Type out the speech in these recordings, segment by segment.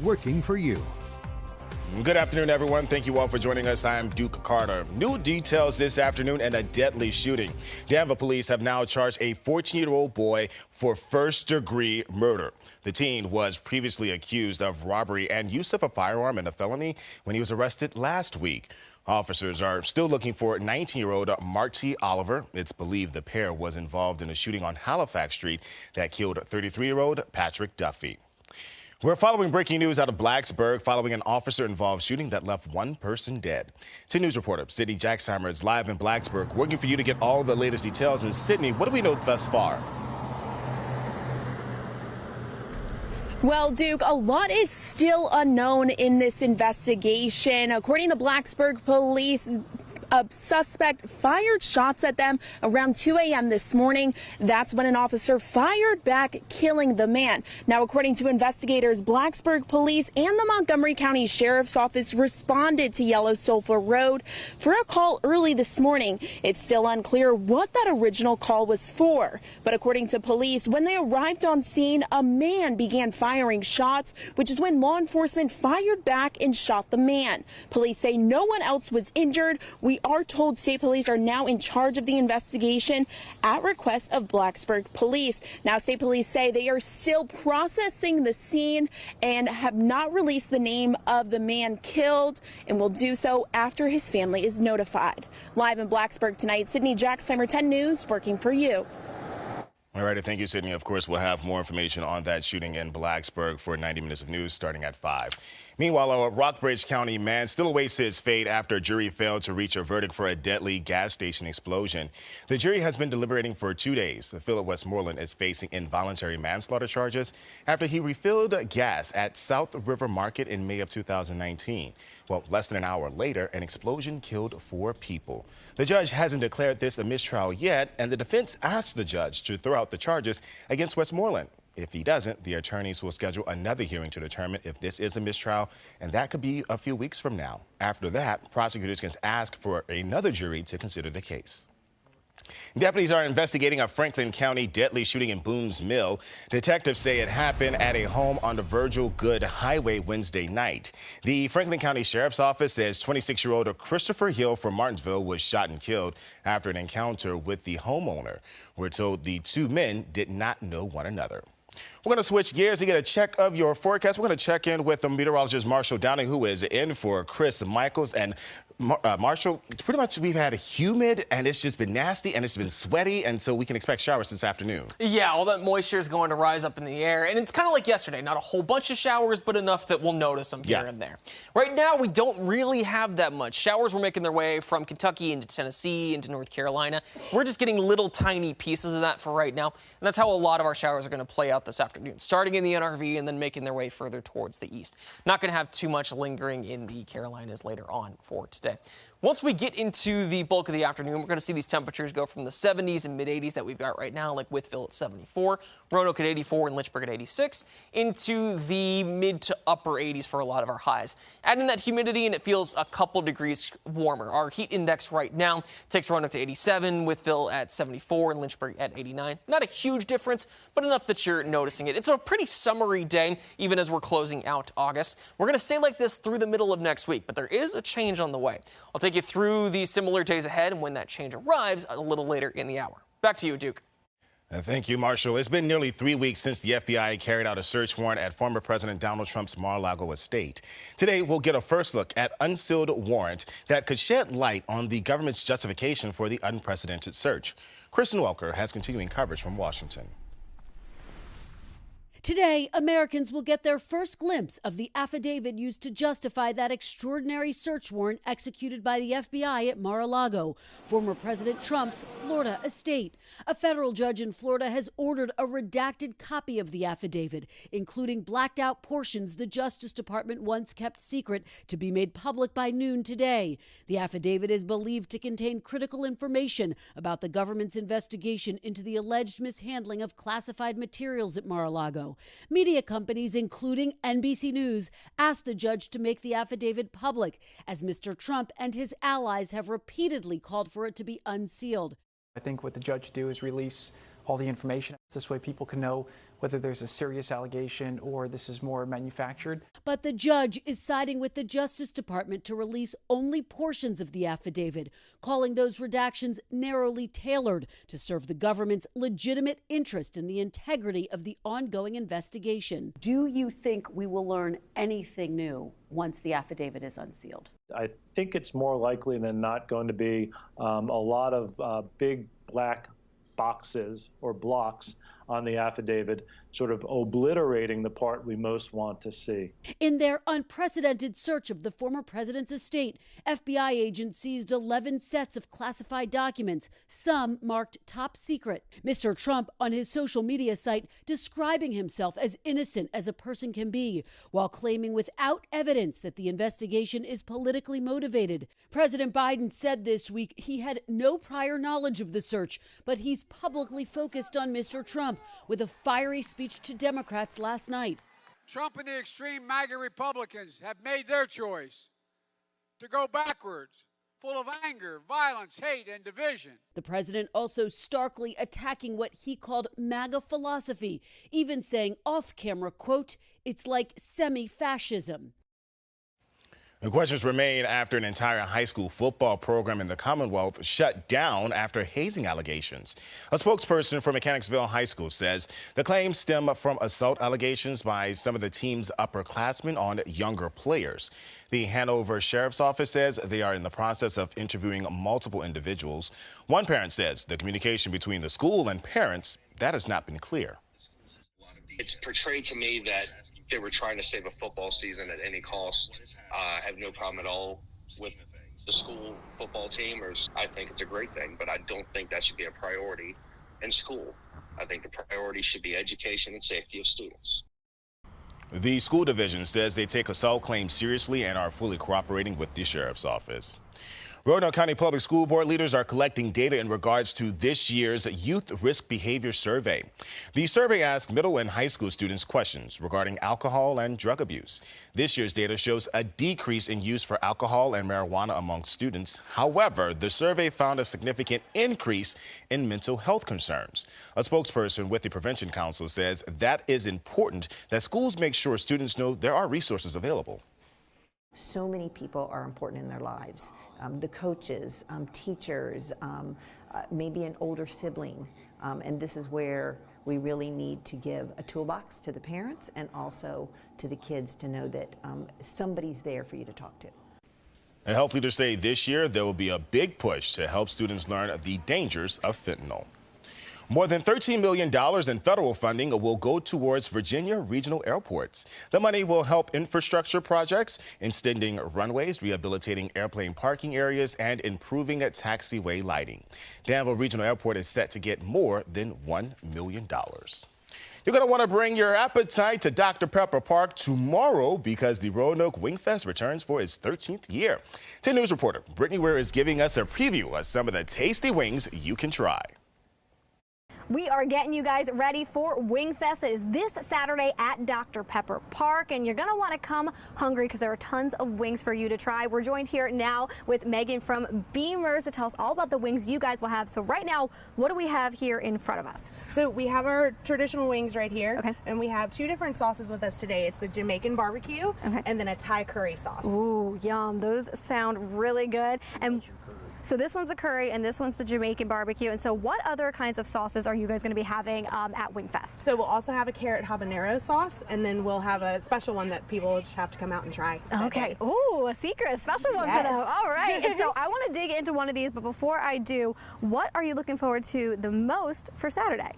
working for you. Good afternoon, everyone. Thank you all for joining us. I am Duke Carter. New details this afternoon and a deadly shooting. Danville police have now charged a 14-year-old boy for first-degree murder. The teen was previously accused of robbery and use of a firearm in a felony when he was arrested last week. Officers are still looking for 19-year-old Marty Oliver. It's believed the pair was involved in a shooting on Halifax Street that killed 33-year-old Patrick Duffy. We're following breaking news out of Blacksburg following an officer-involved shooting that left one person dead. 10 News reporter Sydney Jacksheimer is live in Blacksburg, working for you to get all the latest details. And Sydney, what do we know thus far? Well, Duke, a lot is still unknown in this investigation. According to Blacksburg police, a suspect fired shots at them around 2 a.m. this morning. That's when an officer fired back, killing the man. Now, according to investigators, Blacksburg police and the Montgomery County Sheriff's Office responded to Yellow Sulphur Road for a call early this morning. It's still unclear what that original call was for. But according to police, when they arrived on scene, a man began firing shots, which is when law enforcement fired back and shot the man. Police say no one else was injured. We are told state police are now in charge of the investigation at request of Blacksburg police. Now, state police say they are still processing the scene and have not released the name of the man killed and will do so after his family is notified. Live in Blacksburg tonight, Sydney Jacksheimer, 10 News, working for you. All right, thank you, Sydney. Of course, we'll have more information on that shooting in Blacksburg for 90 minutes of news starting at 5. Meanwhile, a Rockbridge County man still awaits his fate after a jury failed to reach a verdict for a deadly gas station explosion. The jury has been deliberating for 2 days. Philip Westmoreland is facing involuntary manslaughter charges after he refilled gas at South River Market in May of 2019. Well, less than an hour later, an explosion killed 4 people. The judge hasn't declared this a mistrial yet, and the defense asked the judge to throw out the charges against Westmoreland. If he doesn't, the attorneys will schedule another hearing to determine if this is a mistrial, and that could be a few weeks from now. After that, prosecutors can ask for another jury to consider the case. Deputies are investigating a Franklin County deadly shooting in Boone's Mill. Detectives say it happened at a home on the Virgil Good Highway Wednesday night. The Franklin County Sheriff's Office says 26-year-old Christopher Hill from Martinsville was shot and killed after an encounter with the homeowner. We're told the 2 men did not know one another. We're going to switch gears to get a check of your forecast. We're going to check in with the meteorologist Marshall Downing, who is in for Chris Michaels. And Marshall, pretty much we've had a humid, and it's just been nasty, and it's been sweaty, and so we can expect showers this afternoon. Yeah, all that moisture is going to rise up in the air, and it's kind of like yesterday. Not a whole bunch of showers, but enough that we'll notice them here and there. Right now, we don't really have that much. Showers were making their way from Kentucky into Tennessee, into North Carolina. We're just getting little tiny pieces of that for right now, and that's how a lot of our showers are going to play out this afternoon, starting in the NRV and then making their way further towards the east. Not going to have too much lingering in the Carolinas later on for today. Once we get into the bulk of the afternoon, we're going to see these temperatures go from the 70s and mid-80s that we've got right now, like Wytheville at 74, Roanoke at 84, and Lynchburg at 86, into the mid to upper 80s for a lot of our highs. Add in that humidity, and it feels a couple degrees warmer. Our heat index right now takes Roanoke to 87, Wytheville at 74, and Lynchburg at 89. Not a huge difference, but enough that you're noticing it. It's a pretty summery day, even as we're closing out August. We're going to stay like this through the middle of next week, but there is a change on the way. I'll take you through the similar days ahead and when that change arrives a little later in the hour. Back to you, Duke. Thank you, Marshall. It's been nearly 3 weeks since the FBI carried out a search warrant at former President Donald Trump's Mar-a-Lago estate. Today, we'll get a first look at unsealed warrant that could shed light on the government's justification for the unprecedented search. Kristen Welker has continuing coverage from Washington. Today, Americans will get their first glimpse of the affidavit used to justify that extraordinary search warrant executed by the FBI at Mar-a-Lago, former President Trump's Florida estate. A federal judge in Florida has ordered a redacted copy of the affidavit, including blacked out portions the Justice Department once kept secret, to be made public by noon today. The affidavit is believed to contain critical information about the government's investigation into the alleged mishandling of classified materials at Mar-a-Lago. Media companies, including NBC News, asked the judge to make the affidavit public, as Mr. Trump and his allies have repeatedly called for it to be unsealed. I think what the judge do is release all the information. This way people can know whether there's a serious allegation or this is more manufactured. But the judge is siding with the Justice Department to release only portions of the affidavit, calling those redactions narrowly tailored to serve the government's legitimate interest in the integrity of the ongoing investigation. Do you think we will learn anything new once the affidavit is unsealed? I think it's more likely than not going to be a lot of big black boxes or blocks on the affidavit, sort of obliterating the part we most want to see. In their unprecedented search of the former president's estate, FBI agents seized 11 sets of classified documents, some marked top secret. Mr. Trump, on his social media site, describing himself as innocent as a person can be, while claiming without evidence that the investigation is politically motivated. President Biden said this week he had no prior knowledge of the search, but he's publicly focused on Mr. Trump with a fiery speech to Democrats last night. Trump and the extreme MAGA Republicans have made their choice to go backwards, full of anger, violence, hate, and division. The president also starkly attacking what he called MAGA philosophy, even saying off camera, quote, "It's like semi-fascism." The questions remain after an entire high school football program in the Commonwealth shut down after hazing allegations. A spokesperson for Mechanicsville High School says the claims stem from assault allegations by some of the team's upperclassmen on younger players. The Hanover Sheriff's Office says they are in the process of interviewing multiple individuals. One parent says the communication between the school and parents, that has not been clear. It's portrayed to me that they were trying to save a football season at any cost. I have no problem at all with the school football team. I think it's a great thing, but I don't think that should be a priority in school. I think the priority should be education and safety of students. The school division says they take assault claims seriously and are fully cooperating with the sheriff's office. Roanoke County Public School Board leaders are collecting data in regards to this year's Youth Risk Behavior Survey. The survey asked middle and high school students questions regarding alcohol and drug abuse. This year's data shows a decrease in use for alcohol and marijuana among students. However, the survey found a significant increase in mental health concerns. A spokesperson with the Prevention Council says that is important, that schools make sure students know there are resources available. So many people are important in their lives. The coaches, teachers, maybe an older sibling. And this is where we really need to give a toolbox to the parents and also to the kids to know that somebody's there for you to talk to. And health leaders say this year there will be a big push to help students learn the dangers of fentanyl. More than $13 million in federal funding will go towards Virginia regional airports. The money will help infrastructure projects, extending runways, rehabilitating airplane parking areas, and improving taxiway lighting. Danville Regional Airport is set to get more than $1 million. You're going to want to bring your appetite to Dr. Pepper Park tomorrow because the Roanoke Wing Fest returns for its 13th year. 10 News reporter Brittany Ware is giving us a preview of some of the tasty wings you can try. We are getting you guys ready for Wing Fest. It is this Saturday at Dr. Pepper Park, and you're going to want to come hungry because there are tons of wings for you to try. We're joined here now with Megan from Beamers to tell us all about the wings you guys will have. So right now, what do we have here in front of us? So we have our traditional wings right here, okay, and we have two different sauces with us today. It's the Jamaican barbecue, okay, and then a Thai curry sauce. Ooh, yum. Those sound really good. And so this one's the curry and this one's the Jamaican barbecue. And so what other kinds of sauces are you guys going to be having at Wing Fest? So we'll also have a carrot habanero sauce, and then we'll have a special one that people just have to come out and try. Okay. Ooh, a secret, a special one for them. All right. And so I want to dig into one of these, but before I do, what are you looking forward to the most for Saturday?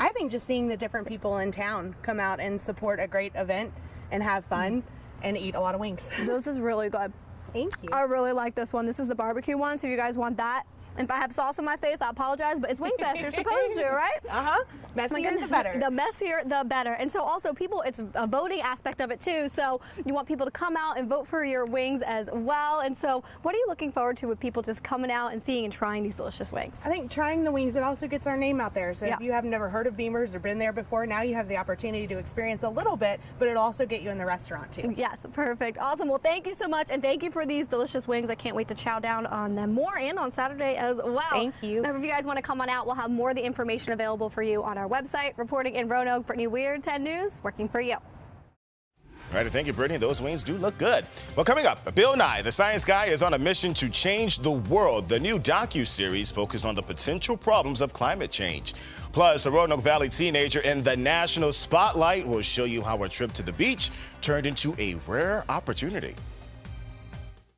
I think just seeing the different people in town come out and support a great event and have fun and eat a lot of wings. This is really good. Thank you. I really like this one. This is the barbecue one, so if you guys want that. If I have sauce on my face, I apologize, but it's Wing Fest. You're supposed to, right? Messier the better. The messier, the better. And so also people, it's a voting aspect of it too, so you want people to come out and vote for your wings as well. And so what are you looking forward to with people just coming out and seeing and trying these delicious wings? I think trying the wings, it also gets our name out there. So yeah, if you have never heard of Beamers or been there before, now you have the opportunity to experience a little bit, but it'll also get you in the restaurant too. Yes, perfect. Awesome. Well, thank you so much, and thank you for for these delicious wings. I can't wait to chow down on them more and on Saturday as well. Thank you. Now, if you guys want to come on out, we'll have more of the information available for you on our website. Reporting in Roanoke, Brittany Weir, 10 News, working for you. All right, thank you, Brittany. Those wings do look good. Well, coming up, Bill Nye, the science guy, is on a mission to change the world. The new docuseries focuses on the potential problems of climate change. Plus, a Roanoke Valley teenager in the national spotlight will show you how a trip to the beach turned into a rare opportunity.